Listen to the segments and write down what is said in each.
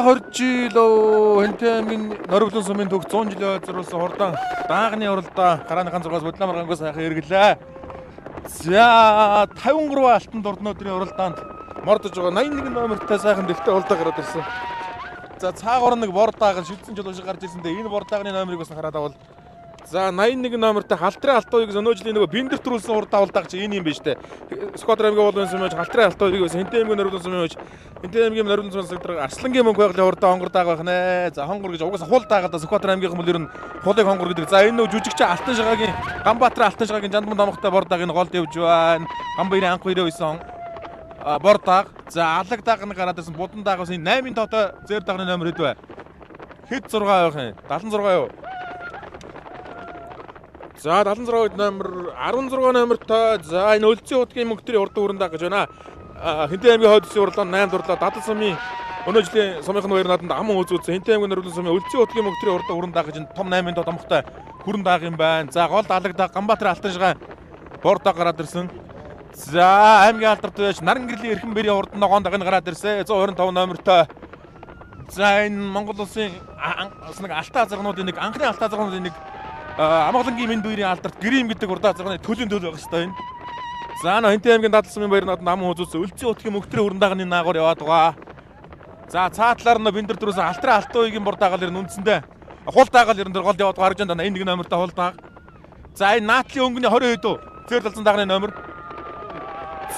20 жил Хэнтэй аймгийн Нориглон сумын төгс 100 жилийн зориулсан хурдан даагны уралдаа гарааныхан зургаас бодлоо маргаангаас сайхан эргэлээ. За 53 алтан дурдны өдрийн уралдаанд мордож байгаа 81 номертай сайхан дэлгтэй уралдаа гараад ирсэн. За цаагаар нэг бор даагаар шүтсэн жил шиг гарч ирсэндээ энэ бор даагны номерыг бас хараад авал. За 81 номертай халтрын алтууыг өнөө жилийн нөгөө бэндэр төрүүлсэн уралдаа уралдааг чи энэ юм биш үү? Сквадрын аймгийн болон сумын халтрын алтууыг бас Хэнтэй аймгийн Нориглон сумын Хэнтэй аймгийн Нориглон сумын сэгдрэг Арслангийн мөнгө байгалийн уралдаа хонгор дааг байх нэ. За хонгор гэж угаасаа хул даагаад Сквадрын аймгийн хүмүүс ер нь хулыг хонгор гэдэг. За энэ нөгөө жүжигч алтан шагагийн Ганбаатар алтан шагагийн жандман дамгтай бор дааг энэ голд явж байна. Гамбайрын анх 29 бор дааг. За алаг дааг нь гараад ирсэн будан даагаас энэ 8-ын тоотой зэр даагны номер хэд вэ? Хэд 6 байх юм? 76 юу? За 76 номер 16 номертой. За энэ өлзийн удгийн мөнгөтрийн урд өрөндөө гэж байна. Хэнтэй аймгийн хойдсын урлаа 8 дурлаа дадал сумын өнөө жилийн сумынхны баяр нааданд аман үзүүлсэн. Хэнтэй аймгийн Нориглон сумын өлзийн удгийн мөнгөтрийн урд өрөндөө гэж том 8-ын тоо томхтой хүрэн дааг юм байна. За гол алагдаа Ганбаатар алтан шагаа бордоо гараад ирсэн. За аймгийн алдарт байж наран гэрлийн эрхэн бэрийн урд ногоон даг нь гараад ирсэн. 125 номертой. За энэ Монгол улсын нэг алтаа азаргнуудын нэг анхны алтаа азаргнуудын нэг Амгалангийн мэнд үерийн алдарт гэрим гэдэг урд азаргны төлийн төл байх хэвээр байна. За Хэнтэй аймгийн дадал сумын баяр нааданд аман үзүүлсэн өлзийн утгийн мөнгөтрийн хүрэн наагур яваад байгаа. За цаатлаар нь бэндэр дөрөөсөн алтрын алтуугийн бор даагаал ирнэ үндсэндээ. Хул даагаал ирнэ гол яваад гарч байна. Энэ нэг номертой хул дааг. За энэ наатлын өнгөний 20 хэд үү? Зэрлэлцэн даагны номер.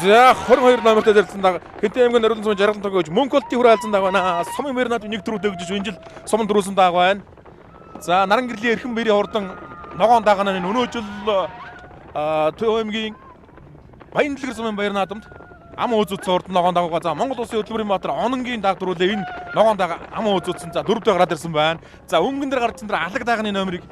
За 22 номертой зэрлэлцэн дааг. Хэнтэй аймгийн Нориглон сумын жаргалан тогож мөнгө олтын хүрээ алзан дааг байна. Сумын баяр наадын нэг төрөө дэгжиж энэ жил сумын дөрөөсөн дааг байна. За наран гэрлийн эрхэн бэрийн хурдан ногоон даагнаа өнөө жил Төв аймгийн Баяндлэгэр сумын баяр наадамд ам үзүүлсэн хурдан ногоон дааггаа. За Монгол улсын хөтөлбөрийн баатар ононгийн дааг дөрүүлээ энэ ногоон дааг ам үзүүлсэн. За 4-д гараад ирсэн байна. За өнгөн дээр гарч энэ алаг даагны номерыг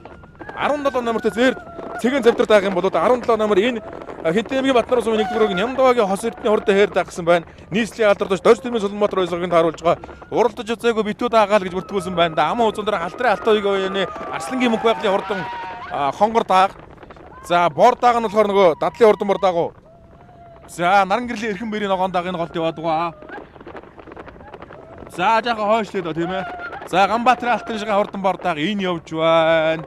17 номертой зэр цэгэн завдар дааг юм болоод 17 номер энэ Хэнтэй аймгийн Батнар сумын 1-р өгийн Нямдавагийн хос эрдний хурдан хээр дааг гэсэн байна. Нийслэлийн алдарч Дорж Тэмийн Солонбаатар ойсгогийн тааруулж байгаа. Уралдаж үзээгүй битүү даагаал гэж бүртгүүлсэн байна. Да ам үзүүн дээр халтрын алтууыг өгнө. Арслангийн мөнгө байгалийн хурдан хонгор дааг. За бор дааг нь болохоор нөгөө дадлын хурдан бор дааг уу. За наран гэрлийн эрхэн бэрийн ногоон дааг энэ голд яваад байгаа. За жаахан хойшлээ доо тийм ээ. За Ганбаатарын алтан шагаа хурдан бор дааг энэ явж байна.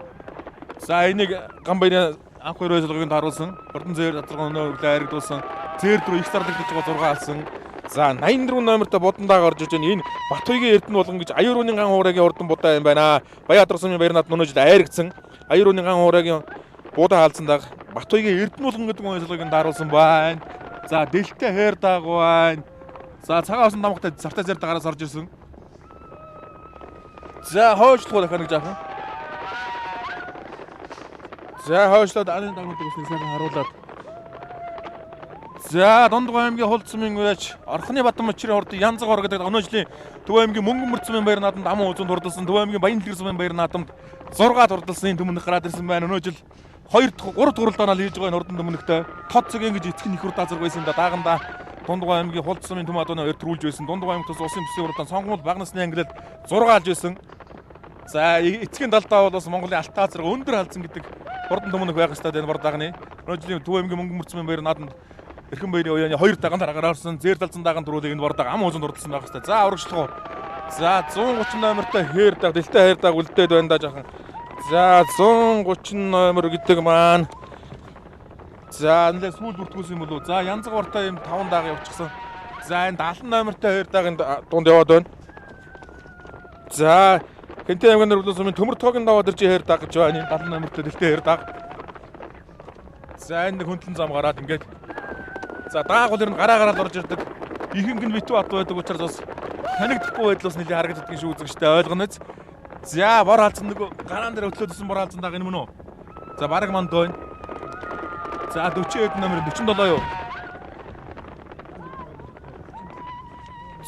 За энийг Ганбайрын анх 2 ойсолгогийн тааруулсан. Хурдан зээр азарган өнөө өглөө харигдуулсан. Зээр дөрөв их зарлагдаж байгаа 6 алсан. За 84 номертой будан дааг орж иж байна. Энэ Батуйгийн Эрдэнэ болгон гэж Аюурууны ган хуурагийн хурдан будаа юм байна. Баян сумын баяр нааданд өнөө жил айрагдсан. Аюурууны ган хуурагийн будаа хаалцсан дааг Батуйгийн Эрдэнэ болгон гэдэг ойсолгогийн тааруулсан байна. За дэлтэй хээр дааг байна. За цагаан усан дамгтай сартай зэр дагаараас орж ирсэн. За хойшлох дахиад нэг жаахан. За хойшлоод арын дагнуудыг бас сайхан харуулад. За Дундгой аймгийн Хулд сумын үеч Орхны Батан мочрын хурдан Янзаг ор гэдэг өнөө жилийн Төв аймгийн Мөнгөн мөрд сумын баяр нааданд аман үзүүнд хурдалсан. Төв аймгийн Баяндлэгэр сумын баяр наадамд 6 хурдалсан төмөнөх гараад ирсэн байна. Өнөө жил 2 дахь 3 дахь уралдаанаа хийж байгаа энэ хурдан төмөнөхтэй тод цэгийн гэж эцэг их хурд азарг байсан да дааганда Дундгой аймгийн Хулд сумын төм адууны өртрүүлж байсан. Дундгой аймгийн тус усын бүсийн уралдаан сонгомол баг насны ангилал 6 алж байсан. За эцгийн талдаа бол бас Монголын алтаа азарг өндөр халдсан гэдэг хурдан төмөнөх байх ёстой энэ бор даагны. Өнөө жилийн Төв аймгийн Мөнгөн мөрд сумын баяр нааданд эрхэн баярын уяаны 2 даган дараагаар орсон. Зэр талцсан даган төрүүлэг энэ бор дааг ам үзэнд урдсан байх ёстой. За урагшлах уу. За 130 номертой хээр дааг дэлтэй хээр дааг үлдээд байна да жаахан. За 130 номер гэдэг маань. За энэ сүүл бүртгүүлсэн юм болов. За Янзаг бортой юм 5 дааг явчихсан. За энэ 70 номертой хээр дааг энэ дунд яваад байна. За Хэнтэй аймгийн Нориглон сумын төмөр тоогийн даваад ирж хээр дааг гэж байна. Энэ 70 номертой дэлтэй хээр дааг. За энэ хөндлөн зам гараад ингээд. За даагуул ер нь гараад орж ирдэг. Ихэнх нь битүү ат байдаг учраас бас танигдахгүй байдлаас нэлээд харагддаг шүү үзэгчтэй ойлгоноц. За бор хаалцсан нэг гараан дээр өтлөөдсөн бор хаалцсан дааг энэ мөн үү? За бараг манд байна. За 40 номер 47 юу?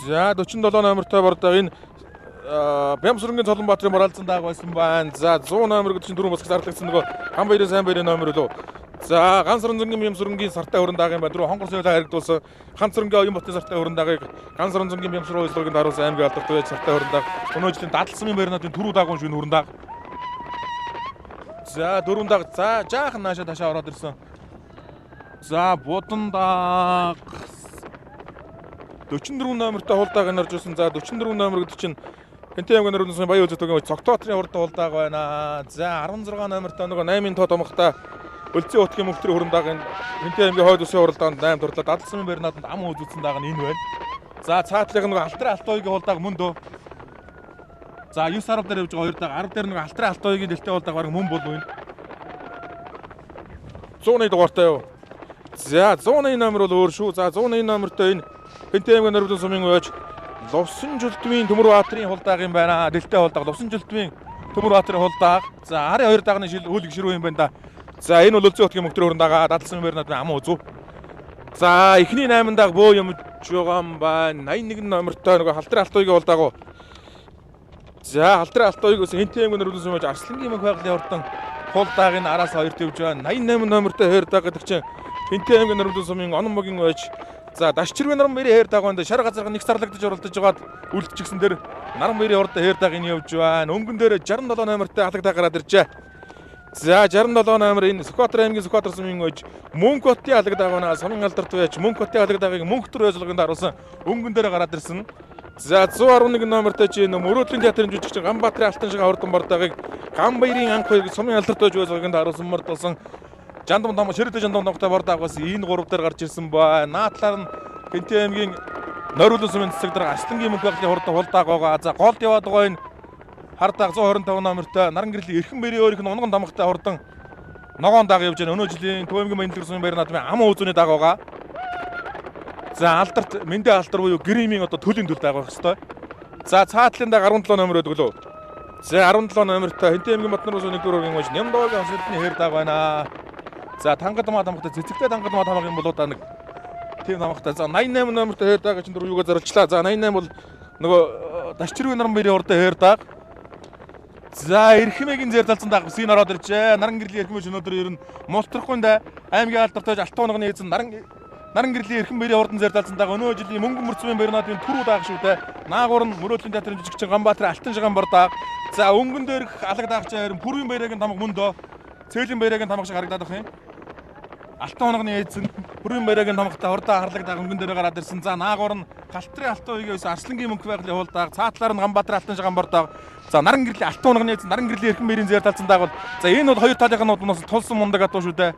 За 47 номертой бор дааг энэ Бямсрынгийн Солонбаатарын бор хаалцсан дааг байсан байна. За 100 номер гэдэг чинь дөрөв бас зарлагдсан нөгөө хан баярын сайн баярын номер лөө. За Гансаранзангийн Бямсрынгийн сартай хөрөн дааг юм байна. Дөрөв хонгор соёлоо харигдуулсан. Ганцрынгийн Оюн Батны сартай хөрөн даагийг Гансаранзангийн Бямсрын ойслогын даруулсан аймгийн алдарт байж сартай хөрөн дааг. Өнөө жилийн дадал сумын баяр наадын түрүү даагуун шүн хөрөн дааг. За 4 дааг за жаахан наашаа ташаа ороод ирсэн. За будан дааг 44 номертой хул дааг нэрж ирсэн. За 44 номер гэдэг чинь Хинтээ аймгийн нарийн сумын Баян Үзэгдүүгийн цогтоотрын хурдан хулдааг байна. За 16 номертой нөгөө 8-ын тоо томхтой Өлзий утгийн мөнхтрийн хурдандааг Хинтээ аймгийн хойд усын хуралдаанд 8 дурлаа. Дадлсан бэр надад ам үзүүлсэн дааг нь энэ байна. За цаатлыг нөгөө Алтрын Алтуугийн хулдааг мөн дөө. За 9 10 дээр явж байгаа 2 дааг 10 дээр нөгөө Алтрын Алтуугийн дэлтэй хулдааг баг мөн бол байна. 100-ны дугаартай юу? За 100-ны номер бол өөр шүү. За 100-ны номертой энэ Хинтээ аймгийн нарийн сумын ууж Лувсан Жилдвийн Төмөрбаатарын хулдааг юм байна. Дэлтэй хулдааг Лувсан Жилдвийн Төмөрбаатарын хулдааг. За 12 дагны жил үйл гişрүү юм байна да. За энэ бол Өлзий утгийн мөнхтрийн хурдандаага дадлсан бэр надад ам үзв. За эхний 8 даг бөө юм байгаа юм байна. 81 номертой нөгөө Халтрын Алтуугийн хулдааг. За Халтрын Алтуугиос Хинтээ аймгийн нарийн сумын Арслангийн мөнх байгалийн хурдан хулдааг нь араас 2 тавьж байна. 88 номертой хайрдаг гэдэг чинь Хинтээ аймгийн нарийн сумын Онмогийн ууж. За Дашчирвэн наран мэрийн хайр дагванд шар газарга нэг сарлагдаж оролдож байгаад үлдчихсэн дээр наран мэрийн хурдан хайр даг нь явж байна. Өнгөн дээр 67 номертой халагтай гараад иржээ. За 67 номер энэ Сүхбаатар аймгийн Сүхбаатар сумын ууж Мөнх хотын халагдаг байна. Самын алдарт байж Мөнх хотын халагдагыг Мөнхтөр ойзолгонд харуулсан өнгөн дээр гараад ирсэн. За 111 номертой чи энэ Мөрөөдлийн театрын жүжигчин Ганбаатарын алтан шиг хурдан бардагыг Ганбаярын анх хоёрыг Самын алдарт байж ойзолгонд харуулсан мөрдүүлсэн. Жандам том ширэтэ жандам номтой бардаагаас энэ 3 дээр гарч ирсэн ба. Наадлаар нь Хинтээ аймгийн Нойруулсан сумын цэцэг дээр Арслангийн мөнх байгалийн хурдан хулдааг байгаа. За голд яваад байгаа энэ хардаг 125 номертой Наран гэрлийн Эрхэн бэрийн өөрийнх нь унган дамгтай хурдан ногоон даг явж байна. Өнөө жилийн Төв аймгийн Баян сумын баяр наадмын ам үзүүний даг байгаа. За алдарт Мэндэ алдар буюу гримийн одоо төлийн төл даг байх хэвээр. За цаатлын даг 17 номер өдөглөө. За 17 номертой Хинтээ аймгийн Батнар сумын 1-р уугийн ууж Нямдоогийн хосролтны хайр даг байна. За тангадмаа тамгатай цэцэгтэй тангадмаа тамга юм болоо да нэг тийм тамгатай. За 88 номертой хайр даг чинь дөрөв юугаар зарчлаа. За 88 бол нөгөө Дашчирвэн наран мэрийн хурдан хайр даг. За Эрхмэгийн зэрлэлцэн даг син ороод иржээ. Наран гэрлийн Эрхмэж өнөөдөр ер нь мултрахгүй да аймгийн алдартай алтан унганы эзэн Наран гэрлийн Эрхэн бэрийн хурдан зэрлэлцэн даг өнөө жилийн Мөнгөн мөрцмийн баяр наадмын түрүү даг шүү дээ. Наагур нь Мөрөөдлийн театрын жүжигчин Ганбаатарын алтан шиган бардаг. За өнгөн дээрх алагдаагч харин Пүрвийн баярын тамга мөндөө Цээлийн баярын тамга шиг харагдаад байх юм. Алтан унганы эзэн Пүрвийн баярын тамгатай хурдан харлагдаад өнгөн дээр гараад ирсэн. За наагур нь Халтрын Алтуугиос Арслангийн мөнх байгалийн хулдааг, цаатлаар нь Ганбаатарын алтан шиган бардаг. За Наран гэрлийн алтан унганы эзэн Наран гэрлийн Эрхэн бэрийн зэрлэлцэн даг бол за энэ бол хоёр талынхнуудаас тулсан мундаг адуу шүү дээ.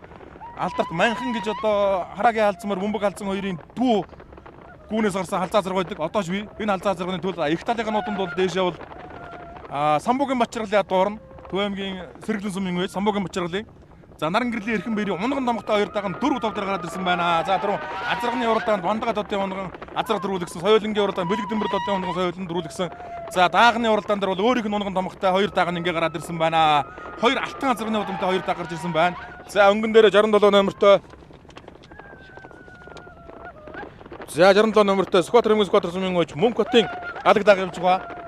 Алдарт Манхан гэж одоо Хараагийн халдсмар Бөмбөг халдсан хоёрын дүү гүүнээс гарсан халзаа зэрэг байдаг. Одоо ч би энэ халзаа зэрэгний тул их талынхнуудад бол дээшээ бол Самбуугийн Бачиргалын адуурна Төв аймгийн Сэргэлэн сумын ууж Самбуугийн Бачиргалын. За Наран гэрлийн Эрхэн бэрийн унган тамгатай хоёр даг нь 4 тов дээр гараад ирсэн байна. За түрүү Азарганы уралдаанд Вандага додын унган Азарга дөрүүлгсэн, Соёлынгийн уралдаанд Бэлгдэмбэр додын унган Соёлын дөрүүлгсэн. За Даагны уралдаан дээр бол өөрийнх нь унган тамгатай хоёр даг нь ингээ гараад ирсэн байна. Хоёр алтан азарганы удамтай хоёр даг гарч ирсэн байна. За өнгөн дээр 67 номертой. За 67 номертой Сүхбаатар аймгийн Сүхбаатар сумын ууж Мөнх хотын алагдаг явж байгаа.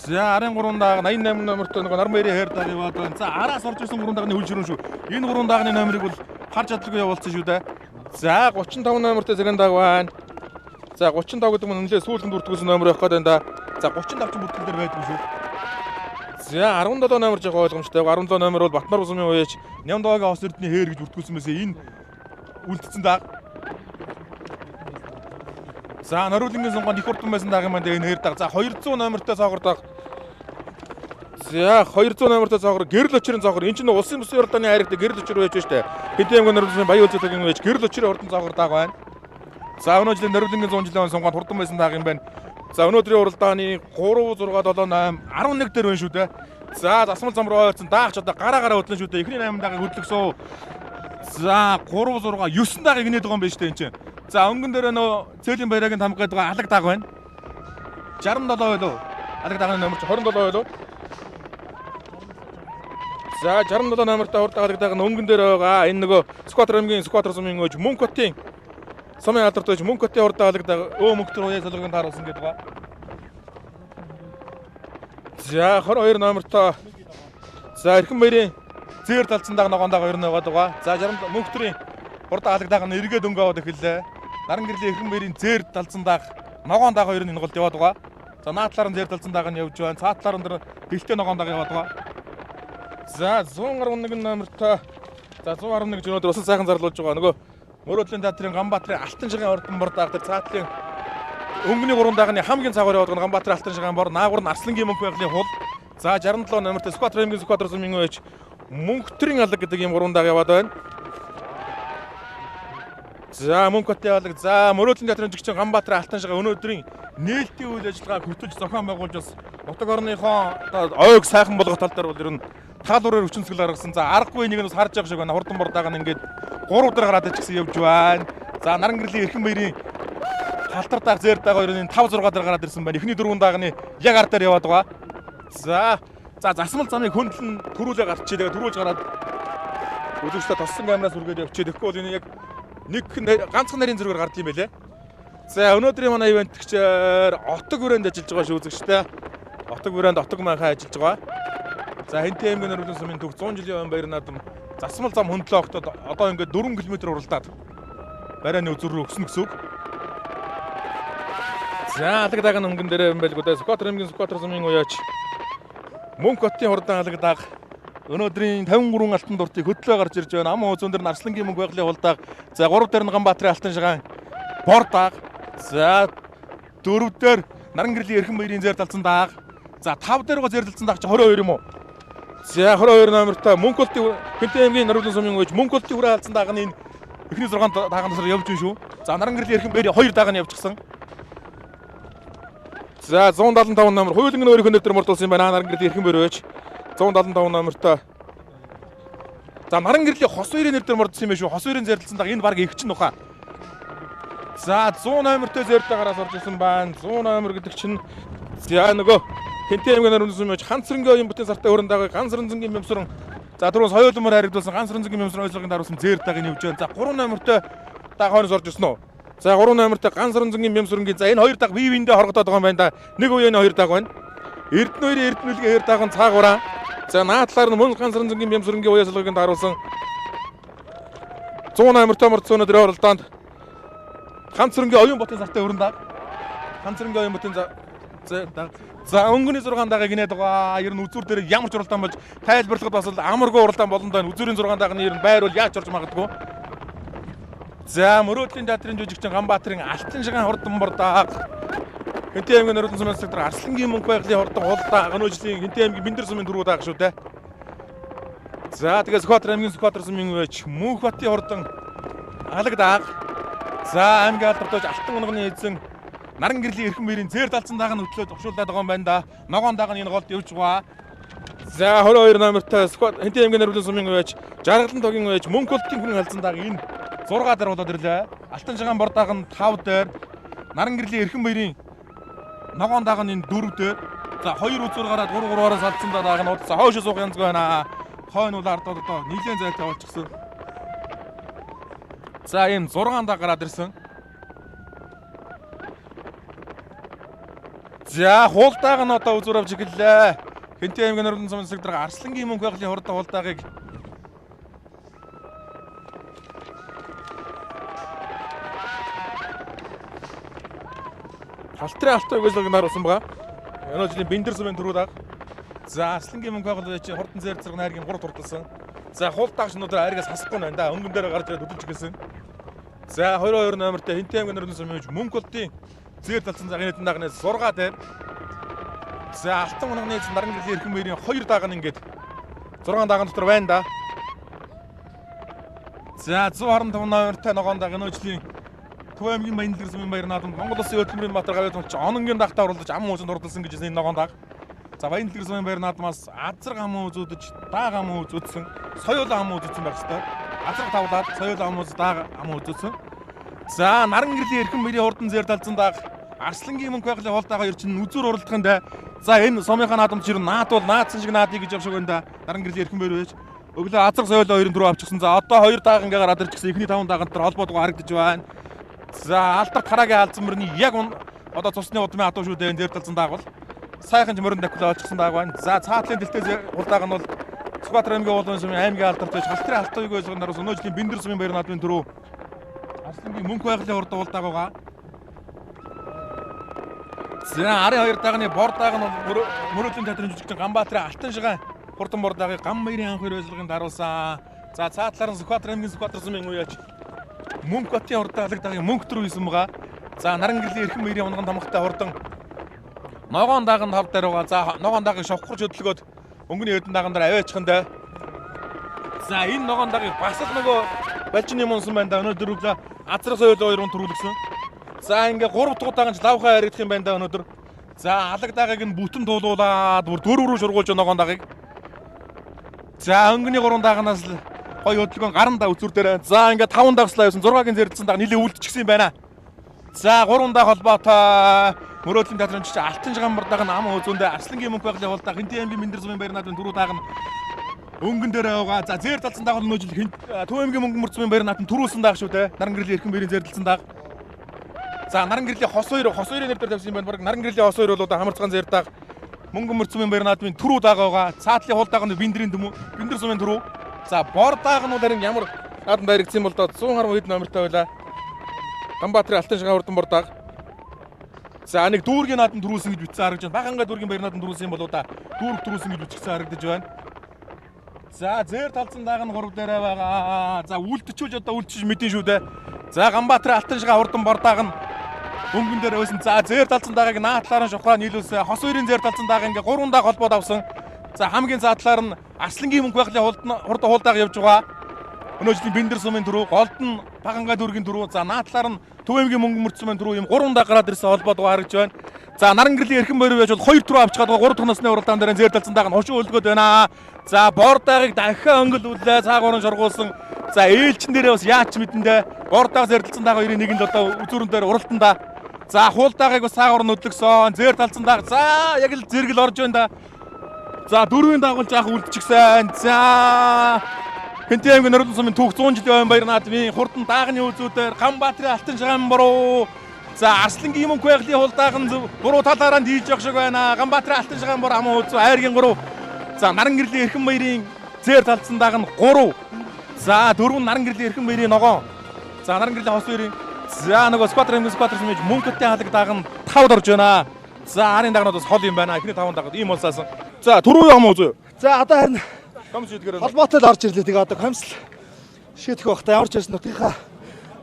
За 13 даг 88 номертой нөгөө Наран баярын хайр даг яваад байна. За араас орж ирсэн 3 дагны үл ширүүн шүү. Энэ 3 дагны номерыг бол харж чадлагүй явуулсан шүү дээ. За 35 номертой Зэрэн даг байна. За 35 гэдэг нь нэлээд сүүлд бүртгүүлсэн номер байх гэдэг да. За 35 ч бүртгэл дээр байдаг шүү. За 17 номер жоо ойлгомжтой. 17 номер бол Батнар сумын ууж Нямдоогийн хос эрдний хээр гэж бүртгүүлсэн байсан. Энэ үлдсэн даг. За Нориулангийн сонгонд их хурдан байсан даг юм байна. Энэ хайр даг. За 200 номертой цоогор даг. За 200 номертой цоогор гэрэл очрын цоогор. Энд чинь улсын бүсийн уралдааны хайрагтай гэрэл очр байж штэ. Хинтээ аймгийн Нориулсан Баян Үзэгдүүгийн ууж гэрэл очрын хурдан цоогор даг байна. За өнөө жилийн Нориулангийн 100 жилийн сонгонд хурдан байсан даг юм байна. За өнөөдрийн уралдааны 3 6 7 8 11 дээр байна шүү дээ. За засмал зам руу ойрцсон даагч одоо гараа хөдлөн шүү дээ. Эхний 8 дагийг хөдлөсөн. За 3 6 9 дагийг инээд байгаа юм байна шүү дээ энэ чинь. За өнгөн дээр нөө Цээлийн баярын тамга гэдэг алаг даг байна. 67 байлоо. Алаг дагны номер 27 байлоо. За 67 номертой хурдан алаг даг нь өнгөн дээр байгаа. Энэ нөгөө Сүхбаатар аймгийн Сүхбаатар сумын ууж Мөнх хотын Самын алдарт байж Мөнх хотын хурдан алаг даг Мөнхтөр уяа солиргонд харуулсан гэдэг байгаа. За 22 номертой за Эрхэн баярын зээр талцсан даг ногоон даг 2 байгаад байгаа. За 60 Мөнхтрийн хурдан алаг даг нь эргээд өнгө аваад эхэллээ. Наран гэрлийн Эрхэн баярын зээр талцсан даг ногоон даг 2 нь голд яваад байгаа. За наадлаар нь зээр талцсан даг нь явж байна. Цаатлаар нь дэлтэй ногоон даг яваад байгаа. За 111 номертой за 111 ч өнөөдөр усан сайхан зарлуулж байгаа. Нөгөө Мөрөөдлийн театрын Ганбаатарын алтан шигэн хурдан бардаа дээр цаатлын өнгөний 3 дагны хамгийн цагаар яваад байгаа Ганбаатар Алтан шигаан бор наагур нь Арслангийн мөнх байгалийн хул. За 67 номертой Скватер аймгийн Скватер сумын үеч Мөнхтрийн алга гэдэг ийм 3 даг яваад байна. За Мөнхөтэй алга. За Мөрөөдлийн театрын жигчин Ганбаатар Алтан шигаан өнөөдрийн нээлтийн үйл ажиллагааг хүртэж зохион байгуулж бас нутаг орныхоо ойг сайхан болгох тал дээр бол ер нь таалуураар хүчинсгэл гаргасан. За аргагүй нэг нь бас харж байгаа шиг байна. Хурдан бордаага нь ингээд 3 удаа гараад ичсэн явж байна. За Наран гэрлийн эрхэн баярын халтар дааг зэр дааг хоёрын 5 6 дараа гараад ирсэн байна. Эхний 4 даагны яг ар дээр яваад байгаа. За засмал замыг хөндлөн төрүүлээ гарчээ. Тэгээ төрүүлж гараад үзэгчтэй тоссон камераас үргээд явчихээ. Тэгэхгүй бол энэ яг нэг ганцхан нарийн зэрэгээр гард юм байлээ. За өнөөдрийн манай ивент гэгчээр Отог хүрээнд ажиллаж байгаа шүү үзэгчтэй. Отог хүрээнд Отог манхаа ажиллаж байгаа. За Хэнтэй аймгийн Нөрвөлөн сумын төв 100 жилийн баяр наадам засмал зам хөндлөө огтод одоо ингээд 4 км уралдаад барайны үзүр рүү өгсөн гэсэн үг. За алаг дааг нь өнгөн дээр юм байлгүй дээ. Скватер аймгийн Скватер сумын уяач Мөнхөтийн хурдан алаг дааг өнөөдрийн 53 алтан дуртыг хөдлөө гарч ирж байна. Ам уузун дээр нь Арслангийн мөнх байгалийн хулдааг. За 3 дээр нь Ганбаатарын Алтан шигаан бор дааг. За 4 дээр Наран гэрлийн эрхэн баярын зэр талцсан дааг. За 5 дээр го зэр талцсан дааг чи 22 юм уу? За 22 номертой Мөнхөтийн Хэнтэй аймгийн Нөрвөлөн сумын уяач Мөнхөтийн хүрээ алдсан дааг нь эхний 6 даагнаас явж байна шүү. За Наран гэрлийн эрхэн баярын 2 дааг нь явчихсан. За 175 номер хуулинг нь өөрийнхөө нэрээр мордуулсан юм байна. Наран гэрлийн эрхэн баяр байж 175 номертой. За Наран гэрлийн хос хоёрын нэрээр мордсон юм байна шүү. Хос хоёрын зэрлэлсэн даг энэ баг эгчин ухаа. За 100 номертой зэрлэлтэй гараас орж ирсэн байна. 100 номер гэдэг чинь за нөгөө Хэнтэй аймгийн Нөрвөлөн сумын Ганцрэнгийн оюун бүтээн сартай өрн дагаа Ганцрэнгийн мэмсрэн за түрүүн соёлмор харигдуулсан Ганцрэнгийн мэмсрэн ойлгогийн даруулсан зэр дааг нь явж байна. За 3 номертой даг хойноос орж ирсэн үү? За 3 номертой Ганцрэнгийн мэмсрэнгийн за энэ 2 даг бие биендээ хоргодоод байгаа юм байна да. Нэг үеийн 2 даг байна. Эрдэнэгийн Эрдэнэлгийн 2 даг нь цаагаараа. За наад талаар нь мөн Ганцрэнгийн мэмсрэнгийн уяас болгогийн даруулсан 100 номертой мордсон өнөдөр оролдоонд Ганцрэнгийн оюун бүтээн сартай өрн даг. Ганцрэнгийн оюун бүтээн за өнгөний 6 дагааг гинээд байгаа. Ер нь үзүүр дээр ямар ч уралдаан болж тайлбарлахад бас амаргүй уралдаан болон доо үзүүрийн 6 дагааны ер нь байр бол яаж орж магадгүй. За Мөрөөдлийн театрын жүжигчин Ганбаатарын Алтан шигаан хурдан бор дааг. Хэнтэй аймгийн Нөрвөлөн сумын сектор Арслангийн мөнх байгалийн хурдан хул дааг. Өнөө жилийн Хэнтэй аймгийн Бэндэр сумын дөрөв дааг шүү дээ. За тэгээс Скватер аймгийн Скватер сумын үеч Мөнхбатын хурдан алаг дааг. За аймгийн алдартай Алтан унганы эзэн Наран гэрлийн эрхэн баярын зэр талцсан дааг нь хөтлөө зогшуулдаг байгаа юм байна да. Ногоон дааг нь энэ голд явж байгаа. За 22 номертой Хэнтэй аймгийн Нөрвөлөн сумын үеч Жаргалан тогийн үеч Мөнхбатын хүн алзсан дааг энэ 6 дээр болоод ирлээ. Алтан шигаан бор дааг нь 5 дээр. Наран гэрлийн эрхэн баярын ногоон дааг нь энэ 4 дээр. За 2 үзүүр гараад 3 3-аараас алдсан дааг нь удаа хойшоо суух янзгүй байна. Хойно бол ардаад одоо нийлэн зайтай болчихсон. За ийм 6 дааг гараад ирсэн. За хуулдааг нь одоо үзүүр авч ирлээ. Хэнтэй аймгийн Нөрвөлөн сумын сектор Арслангийн мөнх байгалийн хурдан хуулдаагийг Халтрын алтай өгөөжлөг наруулсан байгаа. Өнөө жилийн Бэндэр сумын дөрөв дааг. За Арслангийн мөнх байгалийн хурдан зэр зэрэг найргийн 3 турталсан. За хуулдааг шинүүдээр айргаас хасахгүй байна да. Өнгөн дээр гарч ирээд хөдөлж гээсэн. За 22 номертой Хэнтэй аймгийн Нөрвөлөн сумын Мөнхбатын зэр талцсан цагийн хэдэн даагнаас 6 дээр. За Алтан унганы эзэн Наран гэрлийн эрхэн баярын 2 дааг нь ингээд 6 дааган дотор байна да. За 125 номертой ногоон дааг өнөө жилийн Төв аймгийн Баянлаг сумын баяр наадамд Монгол Улсын хөтөлмөрийн Баатар гавьяа тулч ононгийн дагтаа оруулж ам уузанд урдсан гэж энэ ногоон дааг. За Баянлаг сумын баяр наадмаас азраг ам уузуудж дааг ам уузуудсан, соёл ам уузуудсан байх ёстой. Азраг тавлаад соёл ам ууз дааг ам уузуудсан. За Наран гэрлийн эрхэн баярын хурдан зэр талцсан дааг Арслангийн мөнх байгалийн хулдаагаа ирчин үзүүр уралдахын да. За энэ сумынхаа наадамд жир наад бол наадсан шиг наадыг гэж явшиг байна да. Наран гэрлийн эрхэн баяр байж өглөө азраг соёл 2-4 авчихсан. За одоо 2 дааг ингээ гараад ирчихсэн. Эхний 5 дааганд төр холбоодгоо харагдаж байна. За алдар карагийн алдсан мөрний яг одоо цусны удмын адуу шүү дээ энэ дээр талцсан дааг бол сайхан ч мөрөнд акул олчихсан дааг байна. За цаатлын дэлтэй хулдааг нь бол Скватер аймгийн уулын сумын аймгийн алдартай Халтрын алтайг ойлгон нараас өнөө жилийн Бэндэр сумын баяр наадмын дөрөв Арслангийн мөнх байгалийн хурдан хулдааг байгаа. За 12 даагны бор дааг нь Мөрөөдлийн театрын жүжигчин Ганбаатарын Алтан шигаан хурдан бор даагийг гам баярын анх хоёр ойлгогийн даруулсан. За цаатлаар нь Скватер аймгийн Скватер сумын уяач Мөнхбатын хурдан алаг даагийн мөнх төр үйсэн байгаа. За наран гэрлийн эрхэм мэрийн унган тамхтай хурдан ногоон даган тав дээр байгаа. За ногоон дагыг шовхорч хөдөлгөөд өнгөний хэдэн даган дээр аваачихандаа. За энэ ногоон дагыг бас л нөгөө балжины мунсан байна да. Өнөөдөр өглөө азрах соёл 2 төрүүлсэн. За ингээ 3 дахь удаагийн лавхаа харигдах юм байна да өнөөдөр. За алаг дагаыг нь бүтэн туулуулаад бүр дөрөв рүү шургуулж ногоон дагыг. За өнгөний 3 дагнаас л гоё хөдөлгөөн гаран да үзүр дээр. За ингээ 5 дагслаа явсан 6-гийн зэрэлцэн даг нийлээ үлдчихсэн юм байна. За 3 даг холбоотой Мөрөөдлийн театрын жишээ Алтан жиган бардаг нь ам үзүүндээ Арслангийн мөнх байгалийн хулдаг Хинтээ аймгийн Мэндэр сумын баяр наадмын түрүү даг нь өнгөн дээр байгаа. За зэр талцсан даг нь нөөжил Төв аймгийн мөнгөн мөр сумын баяр наадмын түрүүлсэн даг шүү дээ. Наран гэрлийн эрхэм баярын зэрлэлсэн даг. За наран гэрлийн хос хоёрын нэр дээр тавьсан юм байна. Бараг наран гэрлийн хос хоёр бол одоо хамарцгаан зэр даг мөнгөн мөр сумын баяр наадмын түрүү даг байгаа. Цаатлын хулдаг нь Биндрийн төмөө Биндөр сумын түрүү. За бор даг нь харин ямар наадманд баригдсан бол доо 110 хэд номертой байлаа. Ганбаатарын Алтан жиган хурдан бор даг. За нэг дүүргийн наадманд төрүүлсэн гэж бичсэн харагдаж байна. Баганга дүүргийн баяр наадманд төрүүлсэн юм болоо да. Дүүрэг төрүүлсэн гэж бичсэн харагдаж байна. За зэр талцсан даг нь 3 дээрээ байгаа. За үлдчихүүлж одоо үлдчих мэдэн шүү дээ. За Ганбаатарын Алтан жиган хурдан бор даг нь өнгөн дээр байсан. За зэр талцсан дагааг наатлаар нь шухраа нийлүүлсэн. Хос хоёрын зэр талцсан даг ингээ 3 даг холбоод авсан. За хамгийн цаатлаар нь Арслангийн мөнх байгалийн хурдан хулдаг явж байгаа. Өнөөдрийн Биндөр сумын түрүү, Голдон Баганга дүүргийн түрүү, за наатлаар нь Төв аймгийн мөнгөн мөр сумын түрүү юм 3 даг гараад ирсэн холбоод харагдж байна. За наран гэрлийн эрхэм баяр байж бол 2 түрүү авч чадгаа 3 дахь насны уралдаан дээр зэр талцсан даг нь хошуу хөлгөөд байна. За бор дагыг дахиад өнгөлүүлээ. Цаагуурын шургуулсан. За ээлчин дээрээ бас яач мэдэндээ бор даг зэр талцсан даг хоёрын нэгэнд одоо үзүүрэн дээр уралтанда. За хуул дагыг бас цаагуур нь өдлөгсөн. Зэр талцсан даг. За яг л зэрэгэл орж байна да. За дөрвийн дагуулж яах үлдчихсэн. За Хинтээ аймгийн Норилон сумын түүх 100 жилийн баяр наадмын хурдан даагны үзүүдээр Ганбаатарын Алтан жиган бороо. За Арслангийн мөнх байгалийн хулдаг нь буруу талаараа дийж явах шиг байна. Ганбаатарын Алтан жиган бор ам үзүү айргийн 3. За наран гэрлийн эрхэм баярын зэр талцсан даг нь 3. За 4 наран гэрлийн эрхэм баярын ногоон. За наран гэрлийн хос хоёрын. За нөгөө сквадр сумж мөнхөдтэй хаалга даг нь 5-д орж байна. За арын дагнууд бас хол юм байна. Эхний 5 дагд ийм болсаасан. За түрүү ам үзүү. За одоо харин Комсдгээр холбоотой л орж ирлээ. Тэгээ одоо комсл шийдэх байхдаа ямар ч байсан нутгийнхаа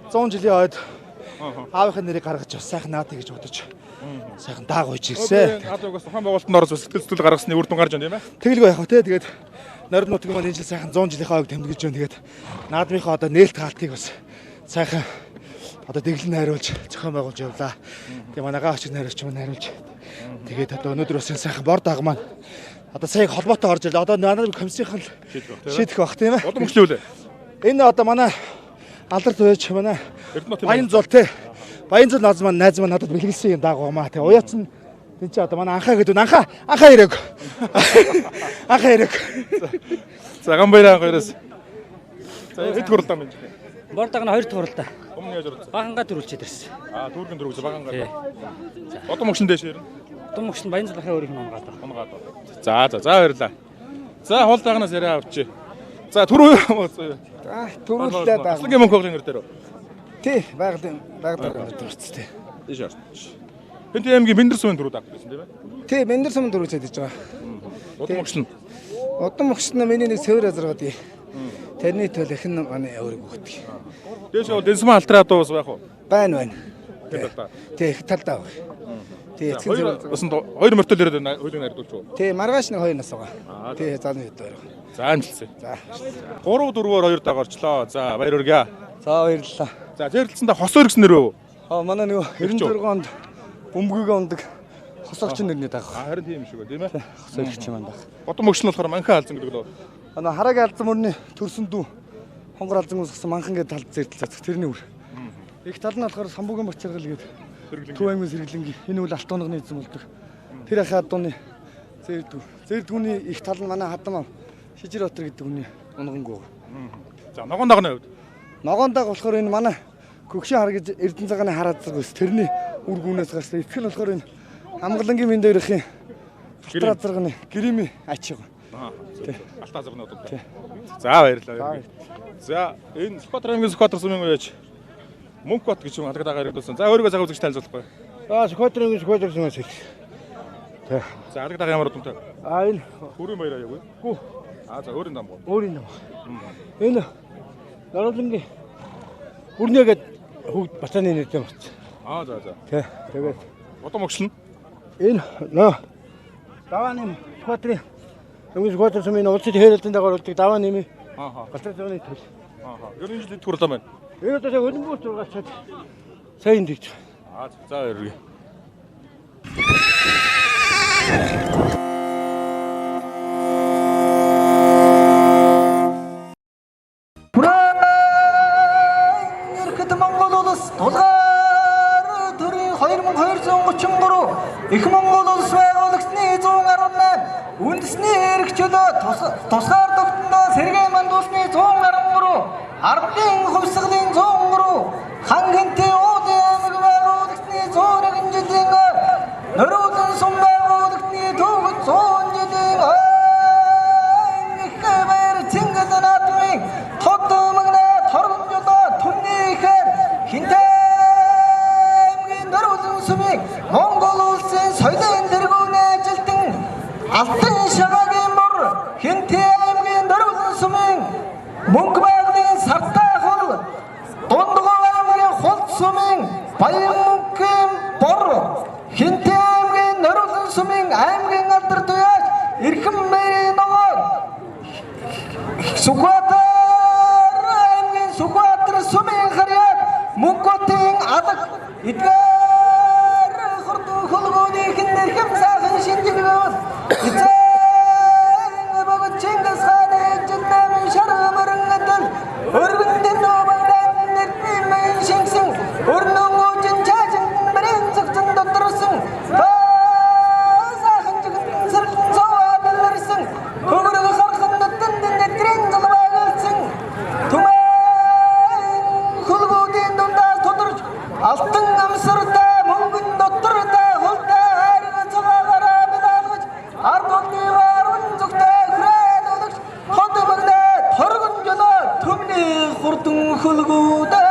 100 жилийн хойд аавынхаа нэрийг гаргаж бас сайхан наадах гэж бодож сайхан дааг үйж ирсэн. Одоо угаас тухайн байгуулалтанд орж сэтгэл зүтгэл гаргасны үр дүн гарч байна тийм ээ. Тэгэлгүй яах вэ те. Тэгээд Норилон нутгийн маань энэ жил сайхан 100 жилийнхаа хойд тэмдэглэж байна. Тэгээд наадмынхаа одоо нээлт хаалтыг бас сайхан одоо дэглэн найруулж зохион байгуулж явлаа. Тэгээ манай гаачиг найруулж маань найруулж. Тэгээд одоо өнөөдөр бас энэ сайхан бор дааг маань одоо сая холбоотой орж ирлээ. Одоо манай комиссийн шийдэх бах тийм ээ. Одоо мөчлөө. Энэ одоо манай алдарт байж манай Баянзул те. Баянзул найз маань надад бэлгэлсэн юм даагаа маа те. Уяац нь тэн чи одоо манай анхаа гэдэг анхаа ирээг. Анхаа ирээг. За Ганбаяр хоёроос. За хэд хуралдаан байна. Бор даг нь 2 дахь хуралдаа. Өмнө яаж орсон? Баганга төрүүлчихэд ирсэн. Дүүргийн дөрвөс Баганга. Одоо мөгшин дэш ирнэ. Одоо мөгшин Баянзулынхаа өөрийнх нь онгаад. За баярлаа. За хол дагнаас яриа авчи. За түрүү төрүүллээ даа. Арслангийн мөнх байгалийн нэр дээр. Тий, байгалийн төрч тий. Тийш орч. Хинтээ аймгийн Биндөр сумын түрүү даг байсан тийм ээ. Тий, Биндөр сумын төрүүлээд иж байгаа. Удам мөгшин. Удам мөгшин миний нэг цэвэр азаргаад ий. Тэрний төл ихэн манай өөрийг өгдөг. Дээш бол Дэнсмэн алтраад бас байх уу? Байна. Тий, их талдаа баг. Тий, бас 2 мөртөл ирээд хөлийг найдуулж уу? Тий, маргааш нэг 2 нас байгаа. Тий, залны хэд байна. За амжилтсаа. За. 3-4-өөр 2 даг орчлоо. За баяр хүргэе. За баярлалаа. За зэрлэлцэндээ хос өргсөн нэр үү? Манай нөгөө 96 онд бөмбөгийг ундаг хосогч нэрний даг. Харин тийм шиг ба тийм ээ. Хос өргч юм даа. Бодон мөгшин болохоор манхан алзан гэдэг лөө. Харагийн алзан мөрний төрсөн дүү хонгор алзан усгсан манхан гэдэг талд зэрлэлцээ. Тэрний үр. Их тал нь болохоор самбуугийн бочиргал гэдэг Төв аймгийн сэргэлэнгийн энэ үл алт онгоны эзэн болдог. Тэр ахаа дууны зэрдгүүний их тал нь манай хадам Шижир Батар гэдэг хүний унгангуу. За ногоон дагны хувьд. Ногоон даг болохоор энэ манай Көгшин хар гэж Эрдэнэ цагааны хар азар ус тэрний үр гүнээс гарсан. Итгэл нь болохоор энэ Хамгаалангийн минь дээрхийн Алтар азарганы гэрэмийн ач байгаа. Тий. Алтар азарганы удаа. За баярлалаа. За энэ Сүхбаатар аймгийн Сүхбаатар сумын үеж Мөнх бат гэж юм алга дагаар ирдүүлсэн. За өөрийгөө цаг үзэгч танилцуулахгүй. Сүхбаатар аймгийн Сүхбаатар сумын шиг. Тий. За алга дагаа ямар удамтай? Энэ Хүрэн баяраа яг үү? Хүү. За өөрийн дам. Өөрийн дам. Энэ Норилонгийн Бүрнээ гээд хөгд Батаны нэртэй бат. За. Тий. Тэгээд Одоо могшлно. энэ нөө давааны Сүхбаатарын өмнө Сүхбаатар сумын улсын хэрэлдэнд дагуулдаг даваа нэмий. Галтрын зооны төл. Ер нь жил төрлөө байна. Энэ одоо хөлбөмбөг зургаачаад сайн дийж. За эргий. Эрхэт Монгол улс тулгаар төрийн 2233 их Монгол улс байгуулагдсны 118 үндэсний эрх чөлөө тусгаар тогтноо сэргээн мандуулсны 113 ардын хувьсгалын 103 хан хэнтэй уудын аймаг байгуулагдсны 101 жилийн нөрөөдөн сум байгуулагдсны төгөж 100 жилийн их баяр цэнгэл наадмын тодмогна торгонжолоо түннийхээр хинтэй аймгийн нөрөөдөн сумын Монгол улсын соёлын тэргүүний ажилтан алтан шагагийн мөр хинтэй аймгийн нөрөөдөн сумын мөнгө байгалийн сартаа хол дундгой аймгийн хулт сумын баян мөнгөний бор хинтэй аймгийн нөрөөдөн сумын аймгийн алдар туяаж эрхэм мэрийн ногоо Сүхбаатар сумын харьяат мөнгөтийн алаг эдгээр хурдан хөлгөөний нэрхэм сайхан шинжилгээл эцэг богд Чингис хааны жиннамын шармарангадал өргөндөн нобайдан нэрмийн шингсэн өрнөн уучин чаажин бэрэн зөвтөн доторсон сайхан жигэн сэрхэн цаваадалэрсэн хөгөрөг хархан доттон нэтрэн залбаагалсан алтан амсарда мөнгөн доторда холдоо хайрга цагаараа бидaalгаж ардны варун зүгтээ хүрээд өгч хот мөгнө торгон жолоо төмний хурдан хөлгүүдэ